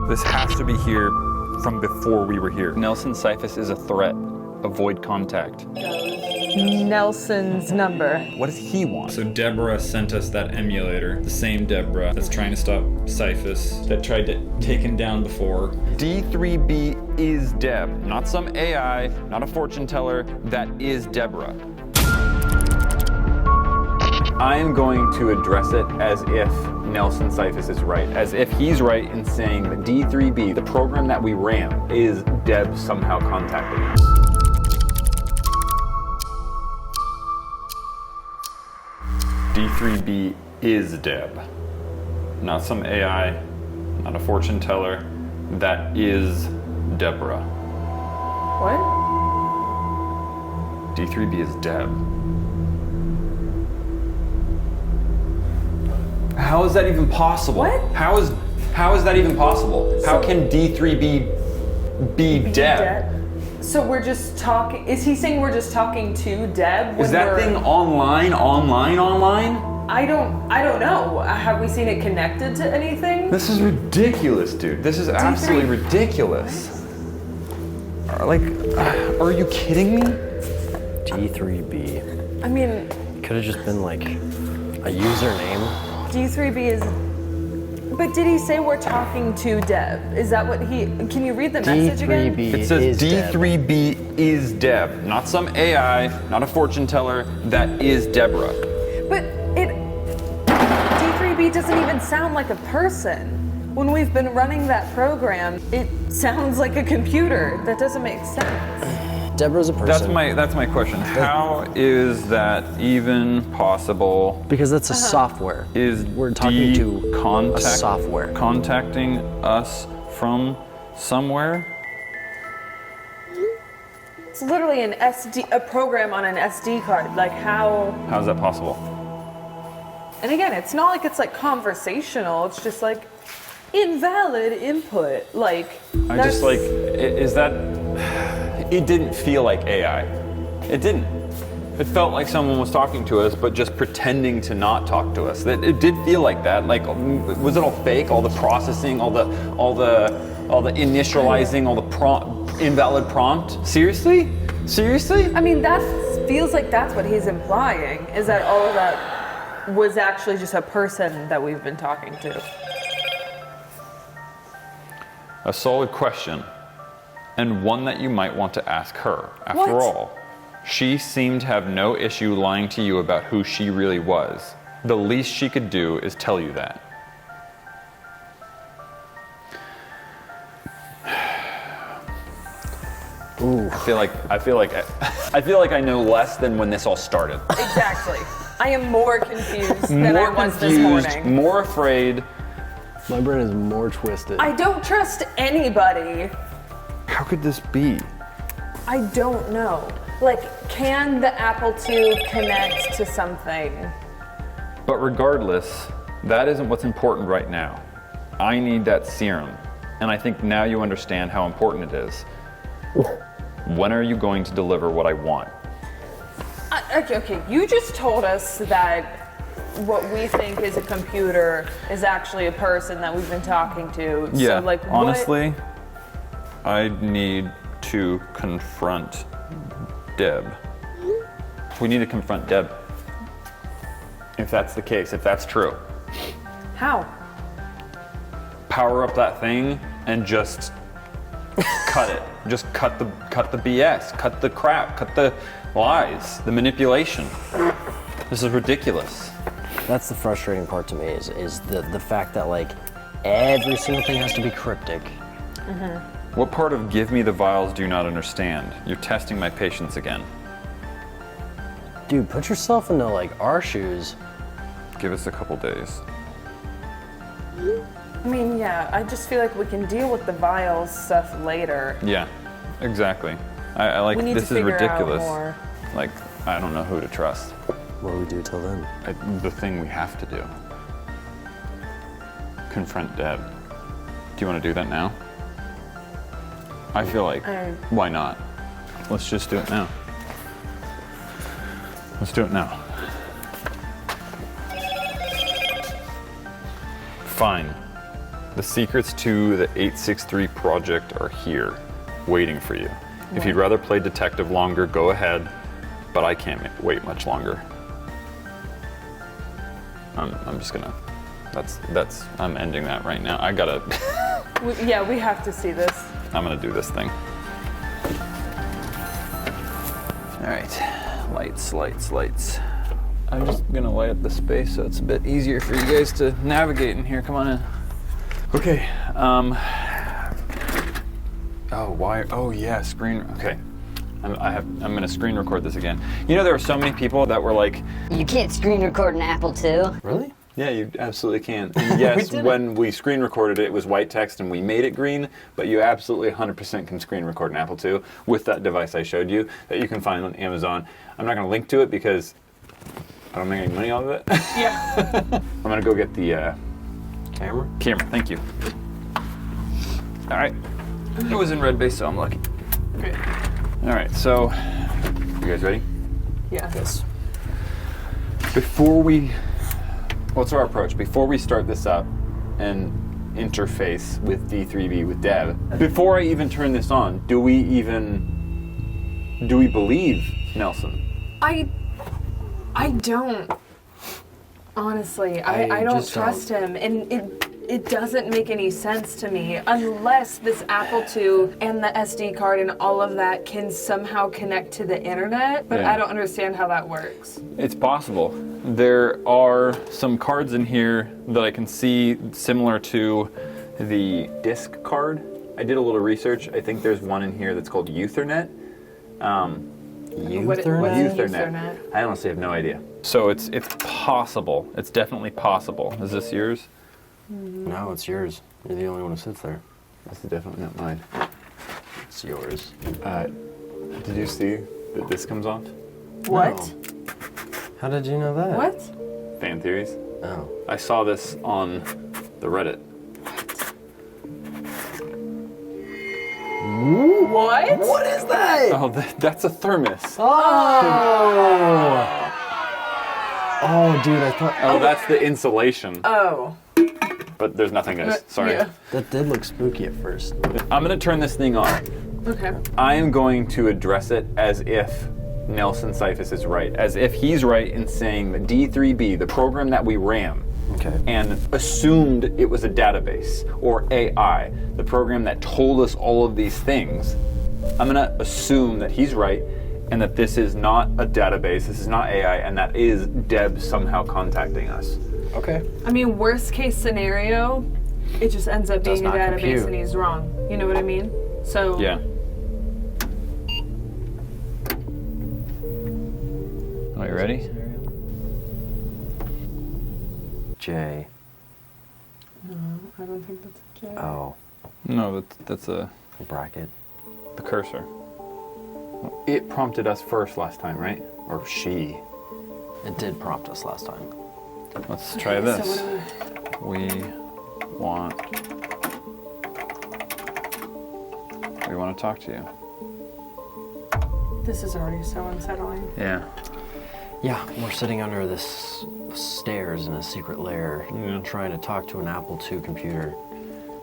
This has to be here from before we were here. Nelson Syphus is a threat. Avoid contact. Nelson's number. What does he want? So Deborah sent us that emulator, the same Deborah that's trying to stop Syphus, that tried to take him down before. D3B is Deb, not some AI, not a fortune teller, that is Deborah. I am going to address it as if Nelson Syphus is right, as if he's right in saying that D3B, the program that we ran, is Deb somehow contacting us. D3B is Deb, not some AI, not a fortune teller, that is Deborah. What? D3B is Deb. How is that even possible? What? How is that even possible? How can D3B be Deb? So we're just talking, is he saying we're just talking to Deb? Is that thing online? I don't know. Have we seen it connected to anything? This is ridiculous, dude. This is absolutely ridiculous. Like, are you kidding me? D3B. I mean, Could have just been like a username. D3B is, but did he say we're talking to Deb? Is that what can you read the message again? D3B It says is D3B is Deb, not some AI, not a fortune teller, that is Deborah. But D3B doesn't even sound like a person. When we've been running that program, it sounds like a computer. That doesn't make sense. Deborah's a person. That's my question. How is that even possible? Because that's a software. We're talking to a software. Contacting us from somewhere? It's literally a program on an SD card. Like how? How's that possible? And again, it's not like it's like conversational. It's just like invalid input. Like Is that? It didn't feel like AI. It didn't. It felt like someone was talking to us, but just pretending to not talk to us. It did feel like that. Like, was it all fake? All the processing, all the initializing, all the invalid prompt. Seriously? I mean, that feels like that's what he's implying. Is that all of that was actually just a person that we've been talking to? A solid question. And one that you might want to ask her. After all, she seemed to have no issue lying to you about who she really was. The least she could do is tell you that. Ooh. I feel like I know less than when this all started. Exactly. I am more confused than I was this morning. More afraid. My brain is more twisted. I don't trust anybody. How could this be? I don't know. Like, can the Apple II connect to something? But regardless, that isn't what's important right now. I need that serum. And I think now you understand how important it is. When are you going to deliver what I want? Okay, you just told us that what we think is a computer is actually a person that we've been talking to. Yeah, so, like, honestly, I need to confront Deb. We need to confront Deb. If that's the case, if that's true. How? Power up that thing and just cut it. Just cut the BS, cut the crap, cut the lies, the manipulation. This is ridiculous. That's the frustrating part to me is the fact that like every single thing has to be cryptic. Mm-hmm. What part of give me the vials do you not understand? You're testing my patience again. Dude, put yourself into like our shoes. Give us a couple days. I mean, yeah, I just feel like we can deal with the vials stuff later. Yeah, exactly. I like, We need this to is figure out ridiculous. more. Like, I don't know who to trust. What do we do till then? The thing we have to do. Confront Deb. Do you want to do that now? I feel like, why not? Let's just do it now. Let's do it now. Fine. The secrets to the 863 project are here, waiting for you. If you'd rather play detective longer, go ahead, but I can't wait much longer. I'm just gonna, I'm ending that right now. I gotta, we have to see this. I'm gonna do this thing. All right, lights. I'm just gonna light up the space so it's a bit easier for you guys to navigate in here. Come on in. Okay, oh, why? Oh yeah, screen, okay. I'm gonna screen record this again. You know, there were so many people that were like, You can't screen record an Apple II. Really? yeah, you absolutely can. And yes, when we screen recorded it, it was white text and we made it green, but you absolutely 100% can screen record an Apple II with that device I showed you that you can find on Amazon. I'm not gonna link to it because I don't make any money off of it. Yeah. I'm gonna go get the Camera? thank you. All right, it was in red base, so I'm lucky. Great. All right, so you guys ready? Yeah. Yes. What's our approach? Before we start this up and interface with D3B with Deb, before I even turn this on, do we believe Nelson? I don't. Honestly, I don't just trust him, and it doesn't make any sense to me unless this Apple II and the SD card and all of that can somehow connect to the internet, but Yeah. I don't understand how that works. It's possible. There are some cards in here that I can see similar to the disc card. I did a little research. I think there's one in here that's called Ethernet. What's Ethernet? I honestly have no idea. So it's possible. It's definitely possible. Is this yours? No, it's yours. You're the only one who sits there. This is definitely not mine. It's yours. Did you see that this comes off? What? No. How did you know that? What? Fan theories. Oh. I saw this on the Reddit. What? What is that? Oh, that's a thermos. Oh, dude, I thought. Oh, that's the insulation. Oh. But there's nothing, guys. Sorry. Yeah. That did look spooky at first. I'm going to turn this thing on. Okay. I am going to address it as if Nelson Syphus is right, as if he's right in saying that D3B, the program that we ran, Okay. and assumed it was a database, or AI, the program that told us all of these things, I'm gonna assume that he's right and that this is not a database, this is not AI, and that is Deb somehow contacting us. Okay. I mean, worst case scenario, it just ends up Does being a not database compute. and he's wrong. You know what I mean? So. Yeah. Are you ready? J. No, I don't think that's a J. Oh. No, that's A bracket. the cursor. It prompted us first last time, right? Or she. It did prompt us last time. Let's try So this. what do We want to talk to you. This is already so unsettling. Yeah. Yeah, we're sitting under this stairs in a secret lair, Yeah. trying to talk to an Apple II computer.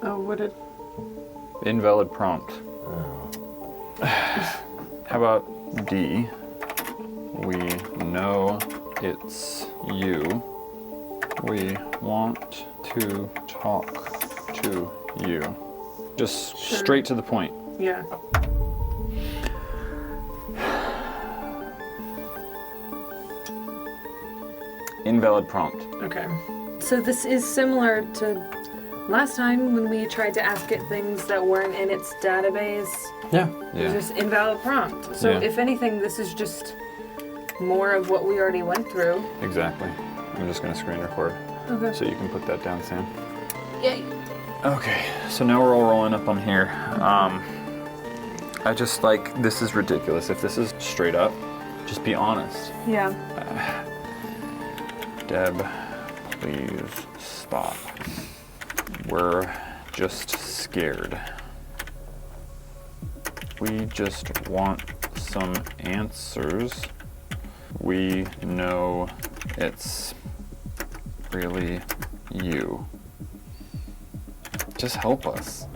Oh, what did? Invalid prompt. Oh. How about D? We know it's you. We want to talk to you. Just Sure. straight to the point. Yeah. Invalid prompt. Okay. So this is similar to last time when we tried to ask it things that weren't in its database. Yeah. It was just invalid prompt. So Yeah. if anything, this is just more of what we already went through. Exactly. I'm just going to screen record. Okay. So you can put that down, Sam. Yay. Okay, so now we're all rolling up on here. I just this is ridiculous. If this is straight up, just be honest. Yeah. Deb, please stop. We're just scared. We just want some answers. We know it's really you. Just help us.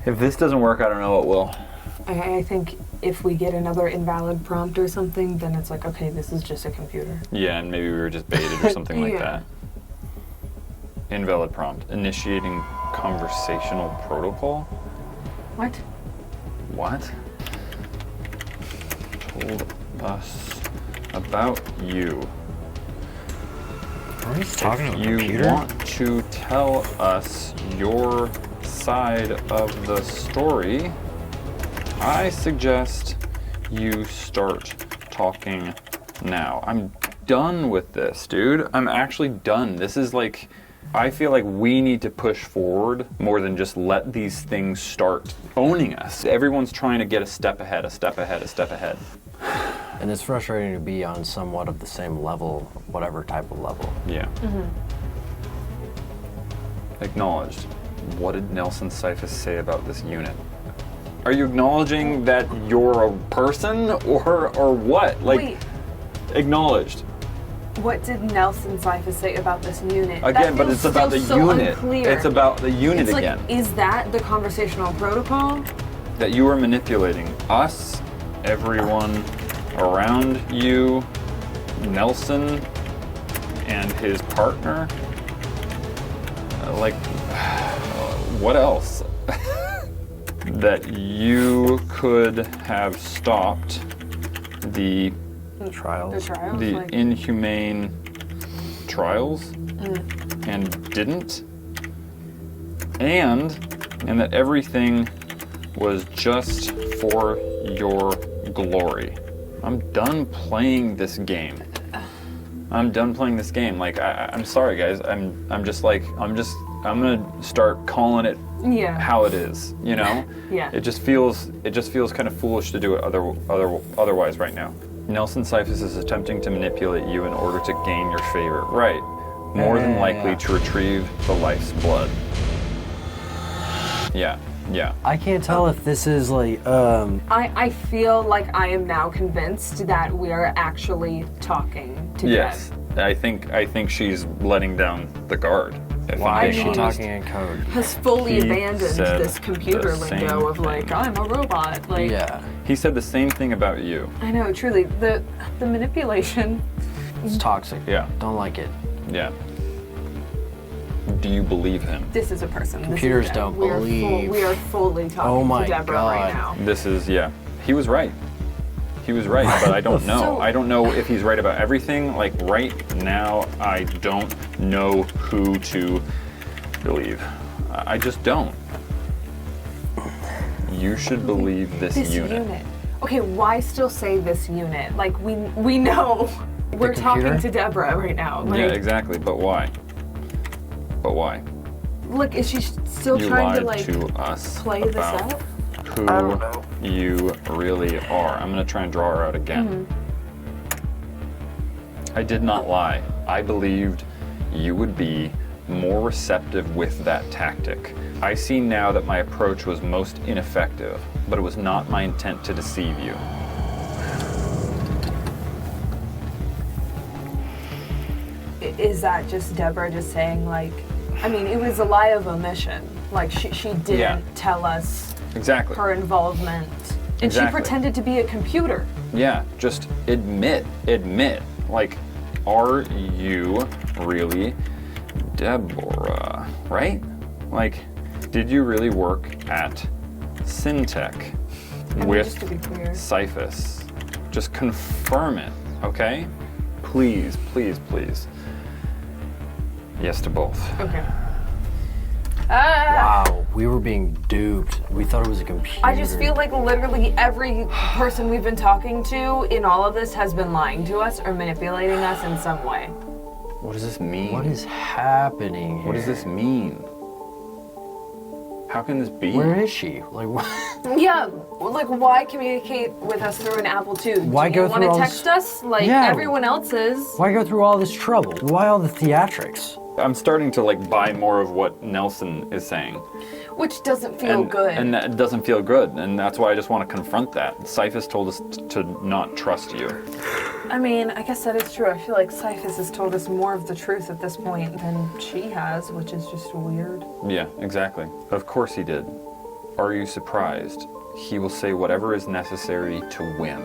If this doesn't work, I don't know what will. I think if we get another invalid prompt or something, then it's like, okay, this is just a computer. Yeah, and maybe we were just baited or something like Yeah. that. Invalid prompt. Initiating conversational protocol? What? What? Told us about you. Are we talking to a You computer? want to tell us your side of the story? I suggest you start talking now. I'm done with this, dude. I'm actually done. This is like, I feel like we need to push forward more than just let these things start owning us. Everyone's trying to get a step ahead, a step ahead, a step ahead. And it's frustrating to be on somewhat of the same level, whatever type of level. Yeah. Acknowledged. What did Nelson Syphus say about this unit? Are you acknowledging that you're a person or what? Like, Wait, acknowledged. what did Nelson Syphus say about this unit? Again, That but feels it's about the still so unit. unclear. It's about the unit It's like, again. is that the conversational protocol? That you are manipulating us, everyone around you, Nelson and his partner. Like, what else? That you could have stopped the Trials. The trials? the like, inhumane trials and didn't, and that everything was just for your glory. I'm done playing this game. I'm done playing this game. Like, I'm sorry, guys. I'm gonna start calling it yeah. how it is. You know. Yeah. It just feels kind of foolish to do it otherwise right now. Nelson Syphus is attempting to manipulate you in order to gain your favor. Right. More than likely to retrieve the life's blood. Yeah. Yeah. I can't tell if this is like, I feel like I am now convinced that we are actually talking to Yes. Deb. I think she's letting down the guard. If why I'm is being she honest. talking in code? Has fully He abandoned said this computer the lingo same of like, thing. I'm a robot. Like, Yeah, He said the same thing about you. I know, truly, the manipulation. it's toxic. Yeah. Don't like it. Yeah. Do you believe him? This is a person. This is Computers Deb. don't we are believe. we are fully talking Oh my to Deborah right God. now. This is, yeah. He was right. He was right, but I don't know. So- I don't know if he's right about everything. Like, right now, I don't know who to believe. I just don't. You should believe this unit. Okay, why still say this unit? Like, we know we're talking computer? to Deborah right now. Like, Yeah, exactly. But why? But why? look, is she still You trying lied to like to us play this about up? who you really are. I'm gonna try and draw her out again. I did not lie. I believed you would be more receptive with that tactic. I see now that my approach was most ineffective, but it was not my intent to deceive you. Is that just Deborah just saying like, I mean, it was a lie of omission. Like she didn't Yeah. tell us Exactly. her involvement, and Exactly. she pretended to be a computer. Yeah, just admit. Like, are you really Deborah, right? Like, did you really work at Syntech I mean, with just to be clear. Syphus? Just confirm it, okay? Please, please, please. Yes to both. Okay. Wow, we were being duped. We thought it was a computer. I just feel like literally every person we've been talking to in all of this has been lying to us or manipulating us in some way. What does this mean? What is happening here? What does this mean? How can this be? Where is she? Like, what? Yeah, like why communicate with us through an Apple II? Why Do go you want through to all text this- us like Yeah. everyone else is? Why go through all this trouble? Why all the theatrics? I'm starting to like buy more of what Nelson is saying. Which doesn't feel good. And that doesn't feel good, and that's why I just want to confront that. Syphus told us to not trust you. I mean, I guess that is true. I feel like Syphus has told us more of the truth at this point than she has, which is just weird. Yeah, exactly. Of course he did. Are you surprised? He will say whatever is necessary to win.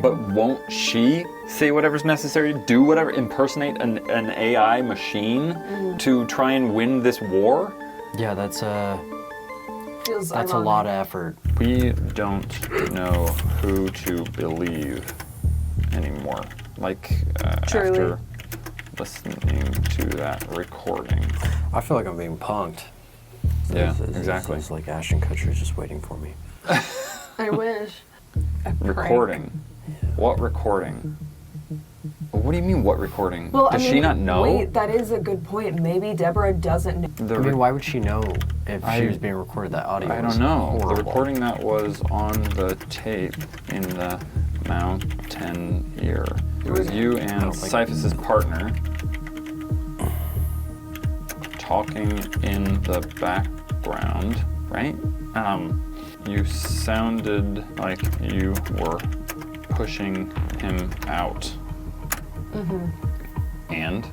But won't she say whatever's necessary, do whatever, impersonate an AI machine to try and win this war? Yeah, that's Feels a ironic. lot of effort. We don't know who to believe anymore. Like, Truly. after listening to that recording. I feel like I'm being punked. Yeah, exactly. It's like Ashton Kutcher's just waiting for me. I wish. A prank. Recording. What recording? What do you mean, what recording? Well, Does I mean, she not know? Wait, that is a good point. Maybe Deborah doesn't know. I mean, why would she know if I- she was being recorded? That audio I was don't know. horrible. The recording that was on the tape in the mountain here. It was you and don't like- Syphus's partner talking in the background, right? You sounded like you were pushing him out. And?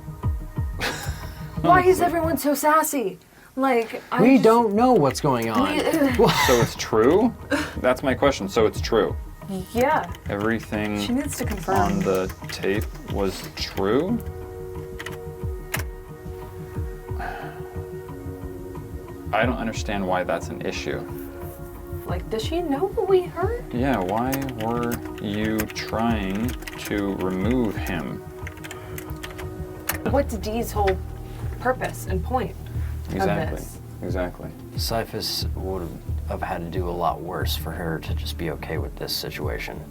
Why is everyone so sassy? Like, We don't know what's going on. So it's true? That's my question. So it's true. Yeah, she Everything needs to on confirm. the tape was true? I don't understand why that's an issue. Like, does she know what we heard? Yeah, why were you trying to remove him? What's Dee's whole purpose and point of Exactly. this? Exactly. Syphus would have had to do a lot worse for her to just be okay with this situation.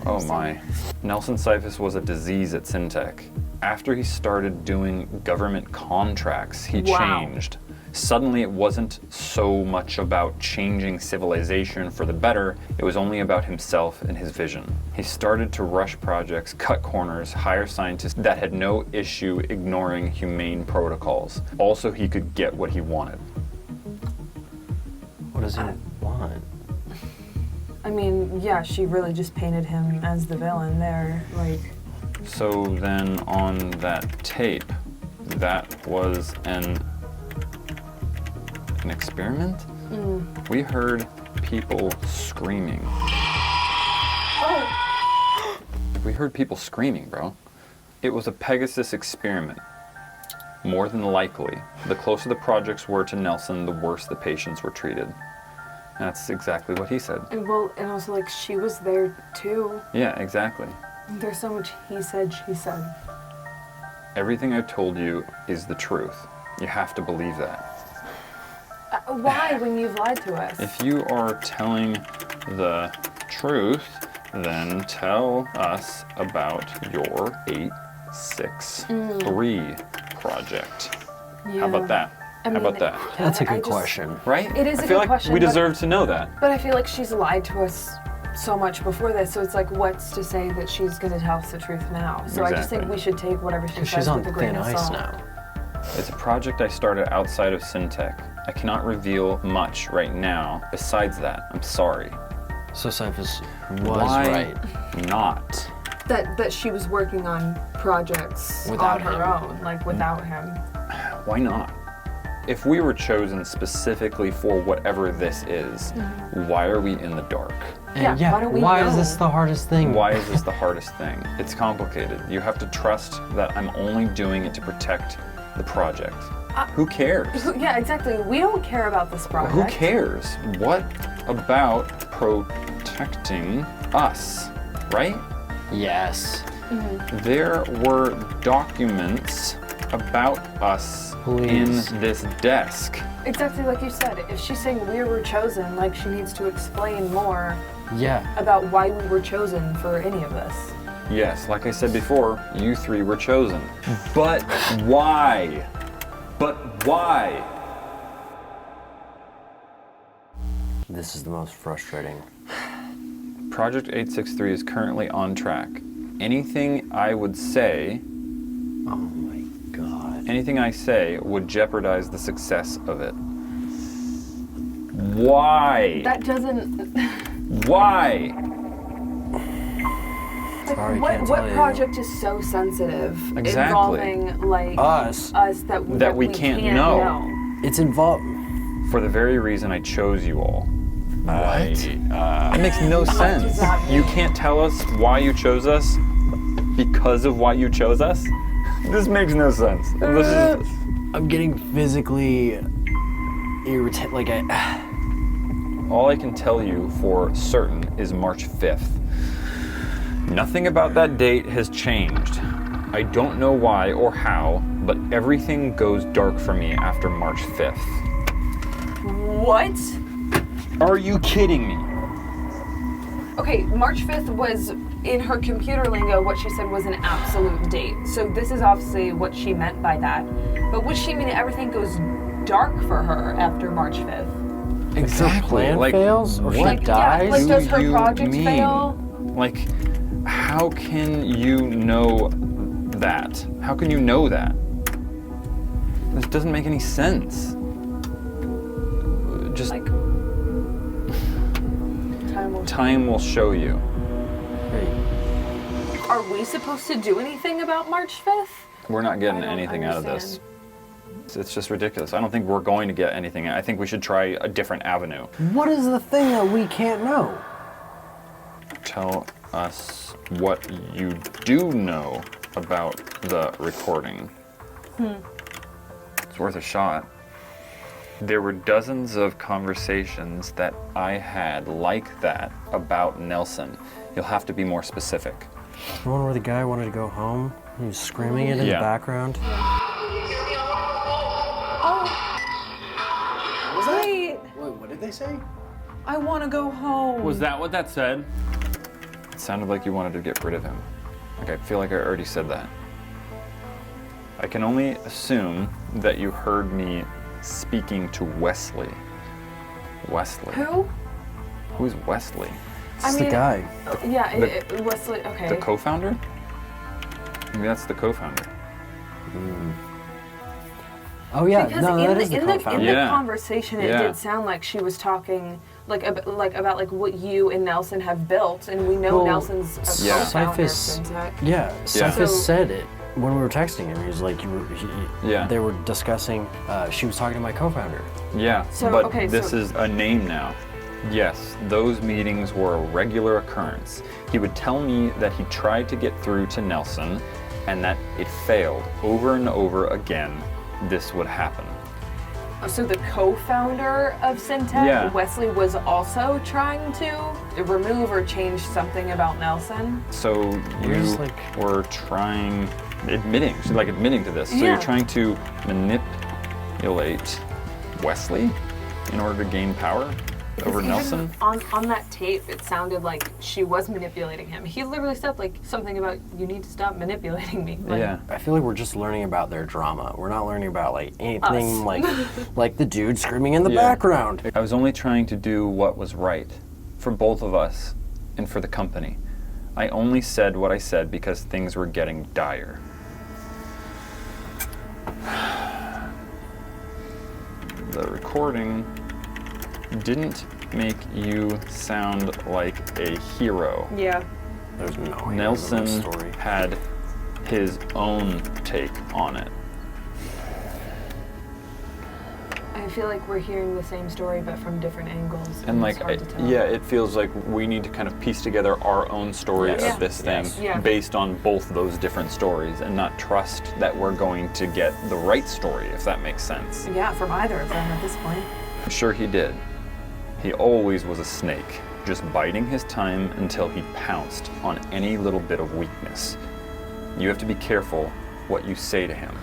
Oh my. Nelson Syphus was a disease at Syntech. After he started doing government contracts, he Wow. changed. Suddenly it wasn't so much about changing civilization for the better, it was only about himself and his vision. He started to rush projects, cut corners, hire scientists that had no issue ignoring humane protocols. Also, he could get what he wanted. What does he want? I mean, yeah, she really just painted him as the villain there. Like, So then on that tape, that was an experiment? We heard people screaming. We heard people screaming, bro. It was a Pegasus experiment. More than likely, the closer the projects were to Nelson, the worse the patients were treated. That's exactly what he said. and well, and also like she was there too. Yeah, exactly. There's so much he said, she said. Everything I told you is the truth. You have to believe that. Why, when you've lied to us? If you are telling the truth, then tell us about your 863 project. Yeah. How about that? I How about mean, that? That's a I good just- question. Right? It is I a feel good like question, we but- deserve to know that. But I feel like she's lied to us so much before this, so it's like, what's to say that she's going to tell us the truth now? So I just think Exactly. we should take whatever she Because says she's on with a grain thin of ice salt. now. It's a project I started outside of Syntech. I cannot reveal much right now. Besides that, I'm sorry. So Syphus was Why right. not? That she was working on projects Without on her him. own, like without him. Why not? If we were chosen specifically for whatever this is, why are we in the dark? And Yeah, why don't we why know? is this the hardest thing? Why is this the hardest thing? It's complicated. You have to trust that I'm only doing it to protect the project. Who cares? Yeah, exactly. We don't care about this project. Who cares? What about protecting us, right? Yes. There were documents about us Please. in this desk. Exactly like you said. If she's saying we were chosen, like she needs to explain more Yeah. about why we were chosen for any of this. Yes, like I said before, you three were chosen. But why? But why? This is the most frustrating. Project 863 is currently on track. Anything I would say, Oh my god. anything I say would jeopardize the success of it. Why? That doesn't. Why? Sorry, what can't tell you. project is so sensitive Exactly. involving like Us. that we can't know. It's involved. For the very reason I chose you all. What? It makes no sense. does that mean? You can't tell us why you chose us because of why you chose us? This makes no sense. This is, I'm getting physically irritated. Like all I can tell you for certain is March 5th. Nothing about that date has changed. I don't know why or how, but everything goes dark for me after March 5th. What? Are you kidding me? Okay, March 5th was, in her computer lingo, what she said was an absolute date. So this is obviously what she meant by that. But would she mean everything goes dark for her after March 5th? Her plan fails or she Like, dies. yeah, like does her you project mean? fail? Like, how can you know that? How can you know that? This doesn't make any sense. Just Like, time will time will show you. Are we supposed to do anything about March 5th? We're not getting I don't anything out of this. understand. It's just ridiculous. I don't think we're going to get anything. I think we should try a different avenue. What is the thing that we can't know? Tell us what you do know about the recording. It's worth a shot. There were dozens of conversations that I had like that about Nelson. You'll have to be more specific. The one where the guy wanted to go home? He was screaming it in the Yeah. background. Wait, Wait, what did they say? I want to go home. Was that what that said? It sounded like you wanted to get rid of him. Okay, I feel like I already said that. I can only assume that you heard me speaking to Wesley. Wesley. Who? Who's Wesley? It's the guy. Yeah, The- Wesley, okay. The co-founder? Maybe that's the co-founder. Oh yeah, Because no, that is the in co-founder. the Yeah. conversation, it Yeah. did sound like she was talking about what you and Nelson have built, and we know Well, Nelson's a Yeah. co-founder of Syphus- FinTech. Yeah, Syphus So- said it when we were texting him. He was like, Yeah. they were discussing, she was talking to my co-founder. Yeah, So, but okay, this so- is a name now. Yes, those meetings were a regular occurrence. He would tell me that he tried to get through to Nelson and that it failed over and over again. This would happen. So the co-founder of FinTech, Yeah. Wesley, was also trying to remove or change something about Nelson. So you Where's, like- were admitting to this. So Yeah. you're trying to manipulate Wesley in order to gain power over Even Nelson? On that tape, it sounded like she was manipulating him. He literally said like something about, you need to stop manipulating me. Like, Yeah. I feel like we're just learning about their drama. We're not learning about like anything Us. like the dude screaming in the Yeah. background. I was only trying to do what was right for both of us and for the company. I only said what I said because things were getting dire. The recording didn't make you sound like a hero. Yeah. There's no hero in Nelson this story. had his own take on it. I feel like we're hearing the same story but from different angles. And it's hard to tell. yeah, it feels like we need to kind of piece together our own story Yes. of Yeah. this thing Yes. Yeah. based on both those different stories and not trust that we're going to get the right story, if that makes sense. Yeah, from either of them at this point. I'm sure he did. He always was a snake, just biding his time until he pounced on any little bit of weakness. You have to be careful what you say to him.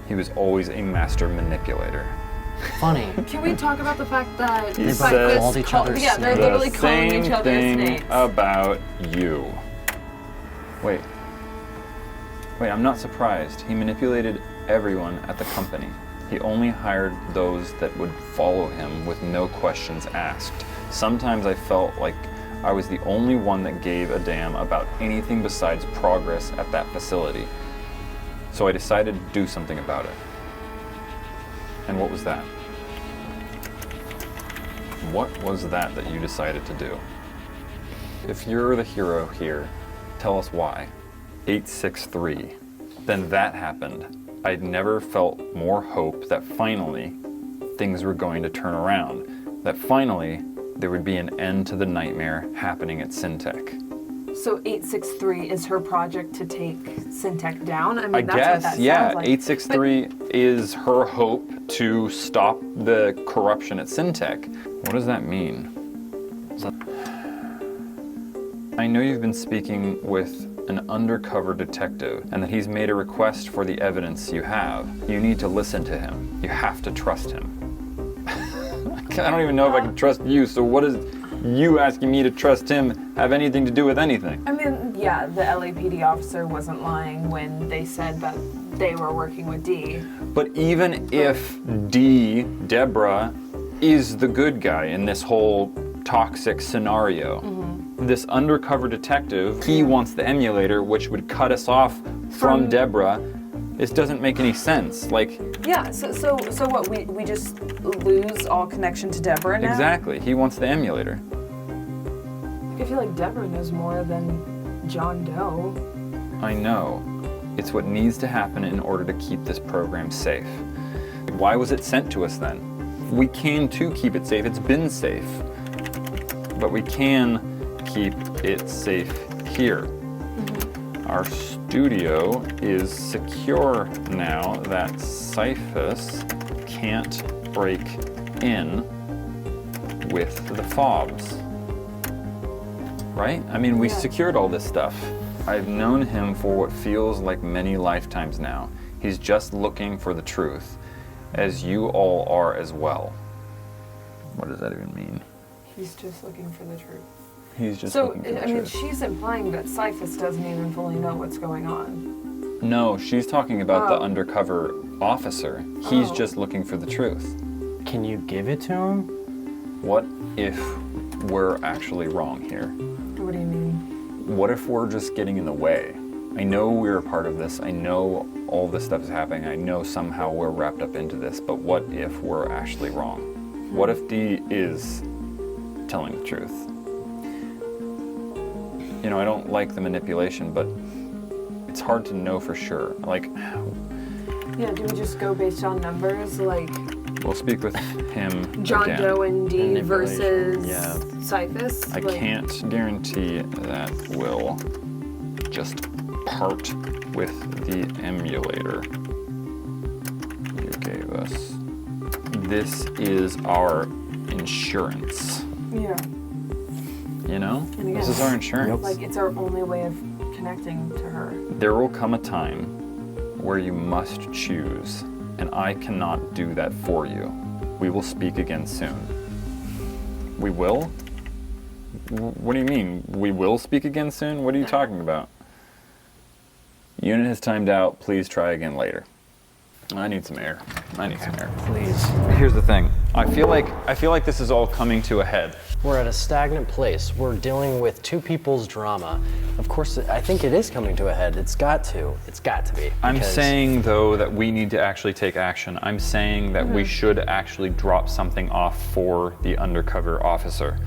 He was always a master manipulator. Funny. Can we talk about the fact that He the said- Cyphus Called each other yeah, they're snakes. literally The calling same each other thing snakes. about you. Wait, I'm not surprised. He manipulated everyone at the company. He only hired those that would follow him with no questions asked. Sometimes I felt like I was the only one that gave a damn about anything besides progress at that facility. So I decided to do something about it. And what was that? What was that you decided to do? If you're the hero here, tell us why. 863. Then that happened. I'd never felt more hope that finally things were going to turn around. That finally there would be an end to the nightmare happening at Syntech. So 863 is her project to take Syntech down? I mean, I that's guess, what that yeah. sounds like. 863 is her hope to stop the corruption at Syntech. What does that mean? I know you've been speaking with an undercover detective and that he's made a request for the evidence you have. You need to listen to him. You have to trust him. I don't even know if I can trust you, so what does you asking me to trust him have anything to do with anything? I mean, yeah, the LAPD officer wasn't lying when they said that they were working with D. But even if Deborah, is the good guy in this whole toxic scenario, this undercover detective, he wants the emulator, which would cut us off from Deborah. This doesn't make any sense. Like, yeah, so what, we just lose all connection to Deborah now? exactly, he wants the emulator. I feel like Deborah knows more than John Doe. I know. It's what needs to happen in order to keep this program safe. Why was it sent to us then? We can too keep it safe. It's been safe. But we can keep it safe here. Our studio is secure now that Syphus can't break in with the fobs. Right? I mean, we secured all this stuff. I've known him for what feels like many lifetimes now. He's just looking for the truth, as you all are as well. What does that even mean? He's just looking for the truth. He's just looking for the I mean, truth. she's implying that Syphus doesn't even fully know what's going on. No, she's talking about the undercover officer. He's just looking for the truth. Can you give it to him? What if we're actually wrong here? What do you mean? What if we're just getting in the way? I know we're a part of this. I know all this stuff is happening. I know somehow we're wrapped up into this, but what if we're actually wrong? What if D is telling the truth? You know, I don't like the manipulation, but it's hard to know for sure. Like, Yeah, do we just go based on numbers? Like we'll speak with him John again. Doe and D Manipulation, versus yeah. Syphus? I Like, can't guarantee that we'll just part with the emulator you gave us. This is our insurance. Yeah. You know? And again, This is our insurance. Like, it's our only way of connecting to her. There will come a time where you must choose, and I cannot do that for you. We will speak again soon. We will? What do you mean? We will speak again soon? What are you talking about? Unit has timed out. Please try again later. I need some air. Please. Here's the thing. I feel like this is all coming to a head. We're at a stagnant place. We're dealing with two people's drama. Of course, I think it is coming to a head. It's got to. It's got to be. I'm because- saying, though, that we need to actually take action. I'm saying that we should actually drop something off for the undercover officer.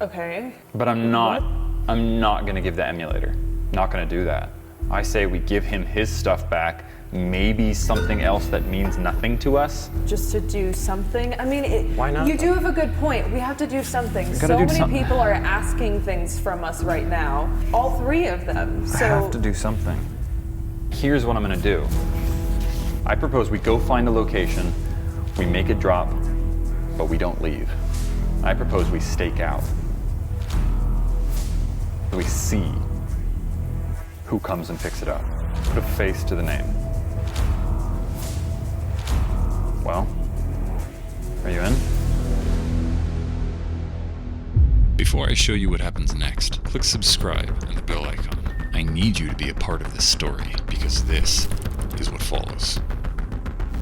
Okay. But I'm not going to give the emulator. Not going to do that. I say we give him his stuff back, maybe something else that means nothing to us. Just to do something? I mean, Why not? You do have a good point. We have to do something. gotta So do many something. people are asking things from us right now. All three of them. So I have to do something. Here's what I'm going to do. I propose we go find a location, we make it drop, but we don't leave. I propose we stake out. We see who comes and picks it up. Put a face to the name. Well, are you in? Before I show you what happens next, click subscribe and the bell icon. I need you to be a part of this story because this is what follows.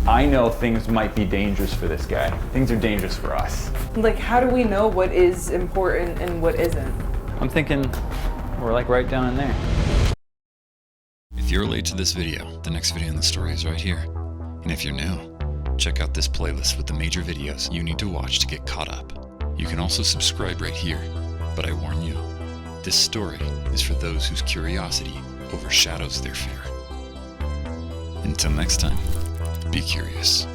I know things might be dangerous for this guy. Things are dangerous for us. like, how do we know what is important and what isn't? I'm thinking we're like right down in there. If you're late to this video, the next video in the story is right here. And if you're new, check out this playlist with the major videos you need to watch to get caught up. You can also subscribe right here, but I warn you, This story is for those whose curiosity overshadows their fear. Until next time, be curious.